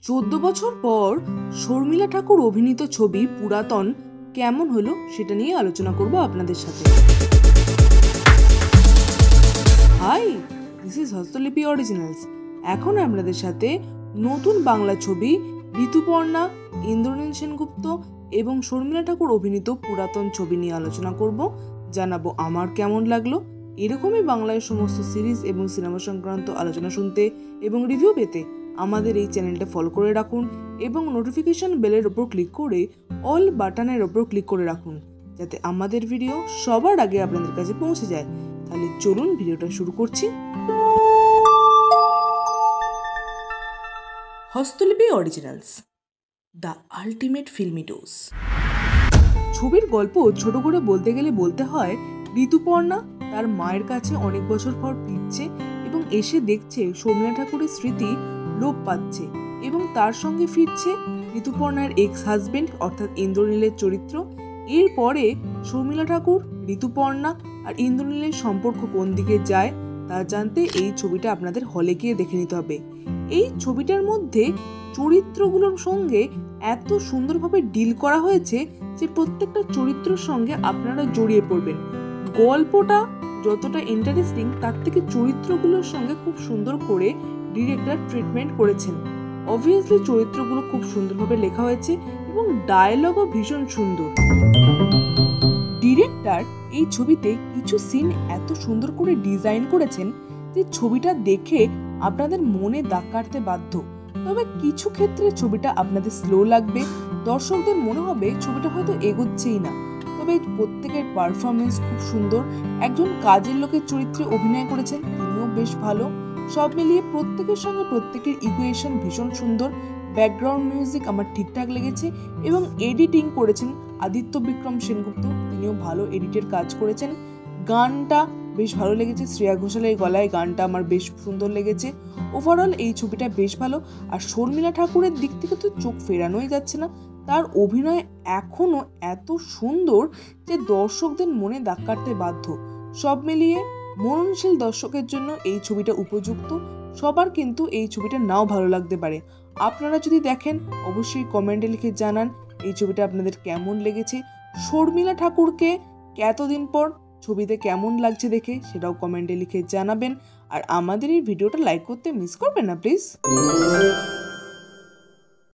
14 বছর পর শর্মিলা ঠাকুর অভিনীত ছবি পুরাতন কেমন হলো সেটা নিয়ে আলোচনা করব আপনাদের সাথে। Hi, this is Hastalipi originals. এখন আপনাদের সাথে নতুন বাংলা ছবি ঋতুপর্ণা, ইন্দ্রনীল সেনগুপ্ত এবং শর্মিলা ঠাকুর অভিনীত পুরাতন ছবি নিয়ে আলোচনা করব। জানাবো আমার কেমন লাগলো। এরকমই বাংলায় সমস্ত সিরিজ এবং সিনেমা সংক্রান্ত আলোচনা শুনতে এবং রিভিউ পেতে আমাদের এই চ্যানেলটা ফলো করে রাখুন এবং নোটিফিকেশন বেলের ওপর ক্লিক করে অল বাটনের ওপর ক্লিক করে রাখুন, যাতে আমাদের ভিডিও সবার আগে আপনাদের কাছে পৌঁছে যায়। তাহলে চলুন ভিডিওটা শুরু করছি। Hastalipi originals, the ultimate filmy dose. ছবির গল্প ছোট করে বলতে গেলে বলতে হয়, ঋতুপর্ণা তার মায়ের কাছে অনেক বছর পর ফিরছে এবং এসে দেখছে শর্মিলা ঠাকুরের স্মৃতি লোপ পাচ্ছে এবং তার সঙ্গে ফিরছে ঋতুপর্ণার এক্স হাজবেন্ড অর্থাৎ ইন্দ্রনীলের চরিত্র। এরপরে শর্মিলা ঠাকুর, ঋতুপর্ণা আর ইন্দ্রনীলের সম্পর্ক কোন দিকে যায় তা জানতে এই ছবিটা আপনাদের হলে গিয়ে দেখে নিতে হবে। এই ছবিটার মধ্যে চরিত্রগুলোর সঙ্গে এত সুন্দরভাবে ডিল করা হয়েছে যে প্রত্যেকটা চরিত্রের সঙ্গে আপনারা জড়িয়ে পড়বেন। গল্পটা যতটা ইন্টারেস্টিং তার থেকে চরিত্রগুলোর সঙ্গে খুব সুন্দর করে ডিরেক্টর ট্রিটমেন্ট করেছেন। অবভিয়াসলি চরিত্রগুলো খুব সুন্দরভাবে লেখা হয়েছে এবং ডায়লগও ভীষণ সুন্দর। ডিরেক্টর এই ছবিতে কিছু সিন এত সুন্দর করে ডিজাইন করেছেন যে ছবিটা দেখে আপনাদের মনে দাগ কাটতে বাধ্য। তবে কিছু ক্ষেত্রে ছবিটা আপনাদের স্লো লাগবে, দর্শকদের মনে হবে ছবিটা হয়তো এগোচ্ছেই না। তবে প্রত্যেকের পারফরমেন্স খুব সুন্দর। একজন কাজের লোকের চরিত্রে অভিনয় করেছেন, তিনিও বেশ ভালো। সব মিলিয়ে প্রত্যেকের সঙ্গে প্রত্যেকের ইকুয়েশন ভীষণ সুন্দর। ব্যাকগ্রাউন্ড মিউজিক আমার ঠিকঠাক লেগেছে এবং এডিটিং করেছেন আদিত্য বিক্রম সেনগুপ্ত, তিনিও ভালো এডিটের কাজ করেছেন। গানটা বেশ ভালো লেগেছে, শ্রেয়া ঘোষালের গলায় গানটা আমার বেশ সুন্দর লেগেছে। ওভারঅল এই ছবিটা বেশ ভালো। আর শর্মিলা ঠাকুরের দিক থেকে তো চোখ ফেরানোই যাচ্ছে না, তার অভিনয় এখনো এত সুন্দর যে দর্শকদের মনে দাগ কাটতে বাধ্য। সব মিলিয়ে মননশীল দর্শকের জন্য এই ছবিটা উপযুক্ত। সবার কিন্তু এই ছবিটা নাও ভালো লাগতে পারে। আপনারা যদি দেখেন অবশ্যই কমেন্টে লিখে জানান এই ছবিটা আপনাদের কেমন লেগেছে। শর্মিলা ঠাকুরকে এতদিন পর ছবিতে কেমন লাগছে দেখে সেটাও কমেন্টে লিখে জানাবেন। আর আমাদের এই ভিডিওটা লাইক করতে মিস করবেন না প্লিজ।